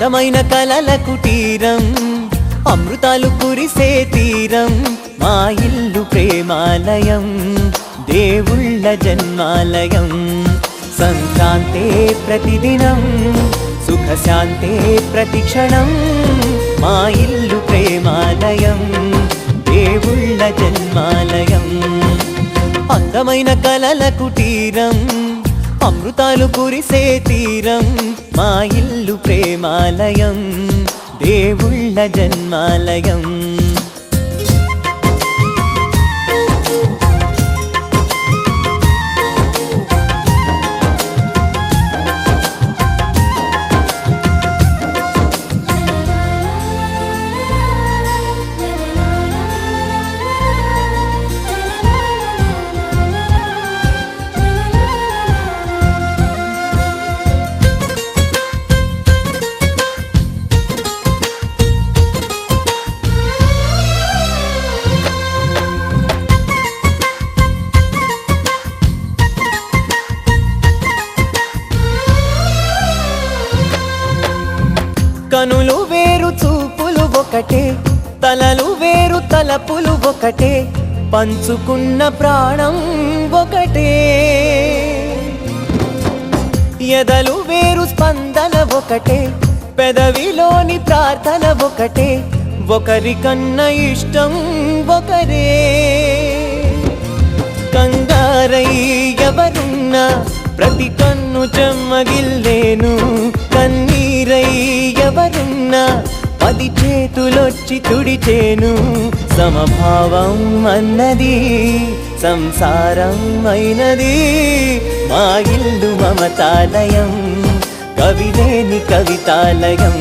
అందమైన కలల కుటీరం అమృతాలు కురిసే తీరం మా ఇల్లు ప్రేమాలయం దేవుళ్ళ జన్మాలయం సంక్రాంతే ప్రతిదినం సుఖశాంతే ప్రతిక్షణం మా ఇల్లు ప్రేమాలయం దేవుళ్ళ జన్మాలయం అందమైన కలల కుటీరం అమృతాలు కురిసే తీరం మా ఇల్లు ప్రేమాలయం దేవుళ్ళ జన్మాలయం కనులు వేరు చూపులు ఒకటే తలలు వేరు తలపులు ఒకటే పంచుకున్న ప్రాణం ఒకటే ఎదలు వేరు స్పందన ఒకటే పెదవిలోని ప్రార్థన ఒకటే ఒకరికన్నా ఇష్టం ఒకరే కంగారై ఎవరున్నా ప్రతి కన్ను చెమ్మగిల్లేను కన్నీరై ఎవరున్నా 10 చేతులొచ్చి తుడిచేను సమభావం అన్నది సంసారం అయినది మా ఇల్లు మమతాలయం కవిలేని కవితాలయం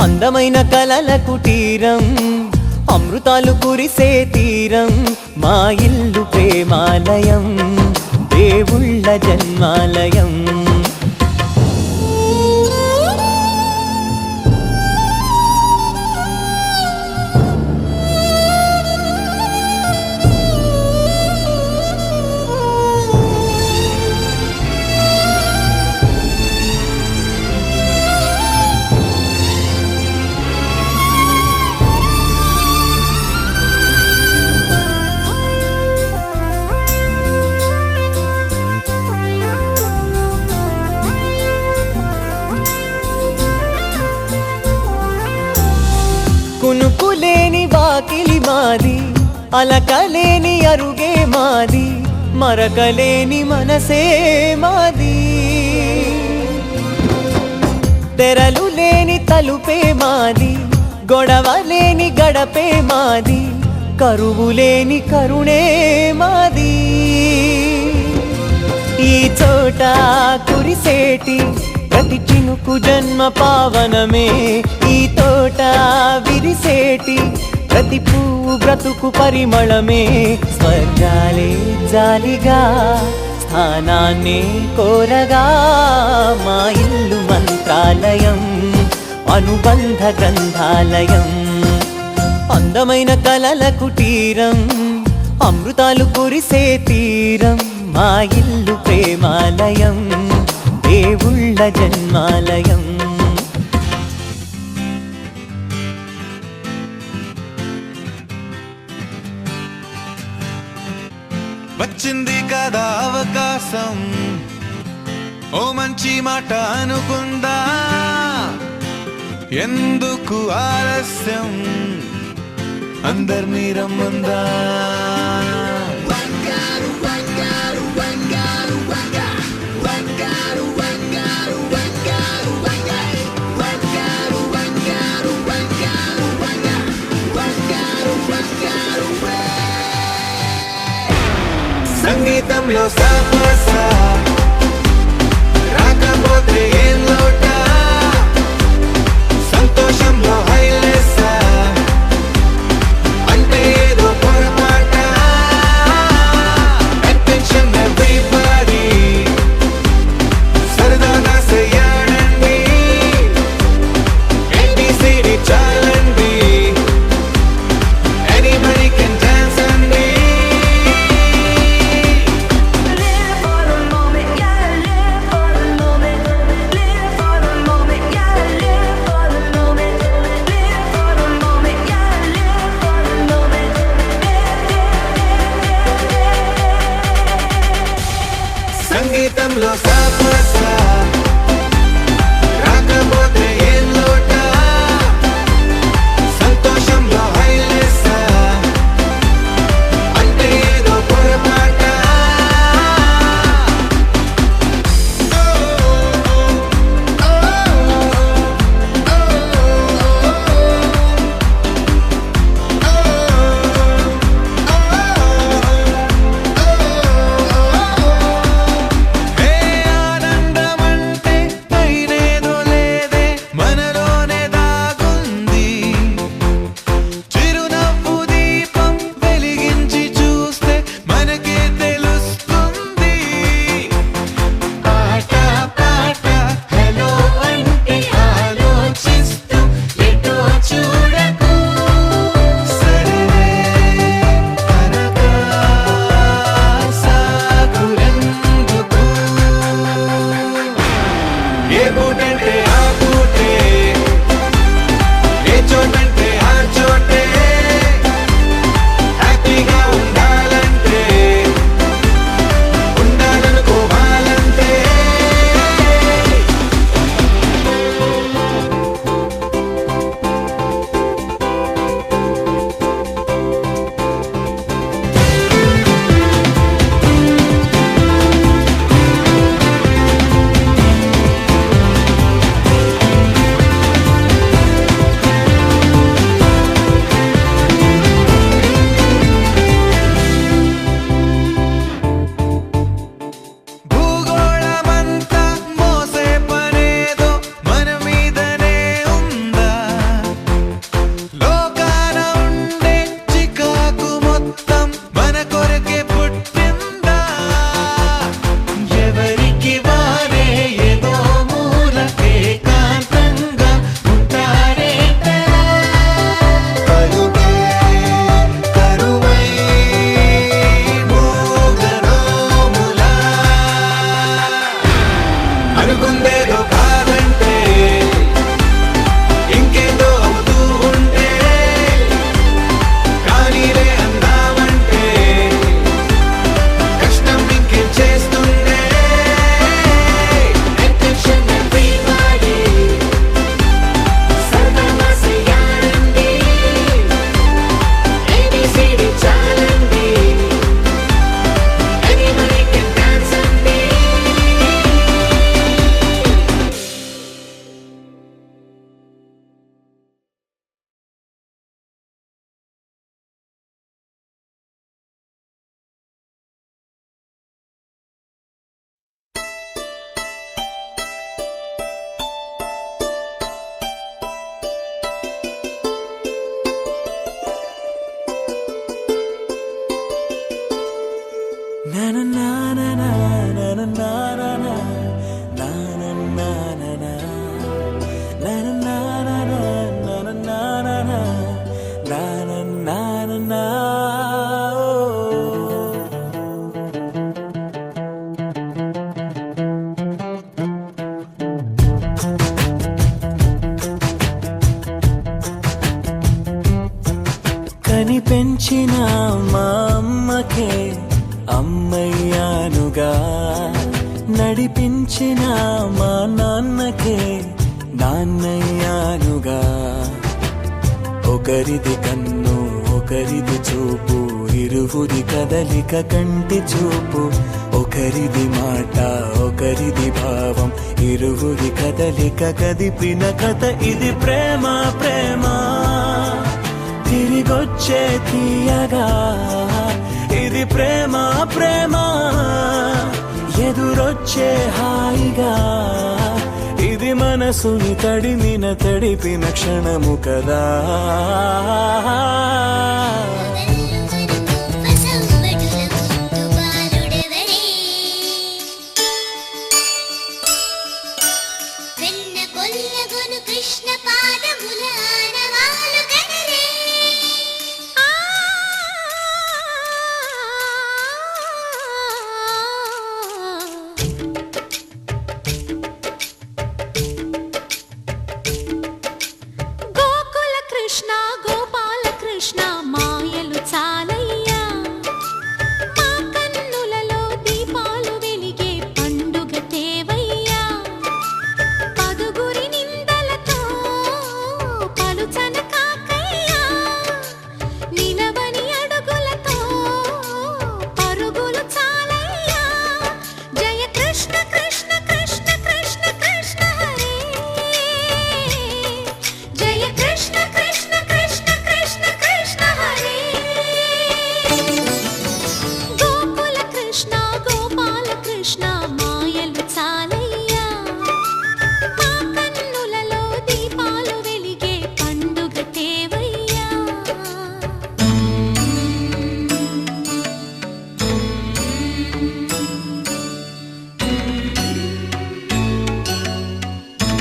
అందమైన కలల కుటీరం అమృతాలు కురిసే తీరం మా ఇల్లు ప్రేమాలయం దేవుళ్ళ జన్మాలయం కునుకులేని వాకిలి మాది అలకలేని అరుగే మాది మరకలేని మనసే మాది తెరలు లేని తలుపే మాది గొడవలేని గడపే మాది కరువులేని కరుణే మాది ఈ చోట కురిసేటి ప్రతి చినుకు జన్మ పావనమే ఈ తోట విరిసేటి ప్రతి పువ్వు బ్రతుకు పరిమళమే స్వర్గాలే జాలిగా స్థానాన్ని కోరగా మా ఇల్లు మంత్రాలయం అనుబంధ గ్రంథాలయం అందమైన కలల కుటీరం అమృతాలు కురిసే తీరం మా ఇల్లు ప్రేమాలయం దేవుళ్ళ జన్మాలయం వచ్చింది కదా అవకాశం ఓ మంచి మాట అనుకుందా ఎందుకు ఆలస్యం అందర్నీ రమ్మందా సంగీతంలో సాపసా రాకపోతే ఏం లోట సంతోషంలో హైలేసా అంటే ఏదో పొరపాట అటెన్షన్ ఎవ్రీబడీ సరదాగా చేయాలండి ABCD చాలండి anybody can dance అండి కని పెంచిన మా అమ్మకే అమ్మయ్యానుగా, నడిపించిన మా నాన్నకే నాన్నయ్యానుగా. ఒకరిది కన్ను ఒకరిది చూపు, ఇరువురి కదలిక కంటి చూపు. ఒకరిది మాట ఒకరిది భావం, ఇరువురి కదలిక కదిపిన కథ ఇది. ప్రేమ ప్రేమ తిరిగొచ్చే తీయగా, ఇది ప్రేమ ప్రేమ ఎదురొచ్చే హాయిగా. ఇది మనసుని తడిపిన క్షణము కదా.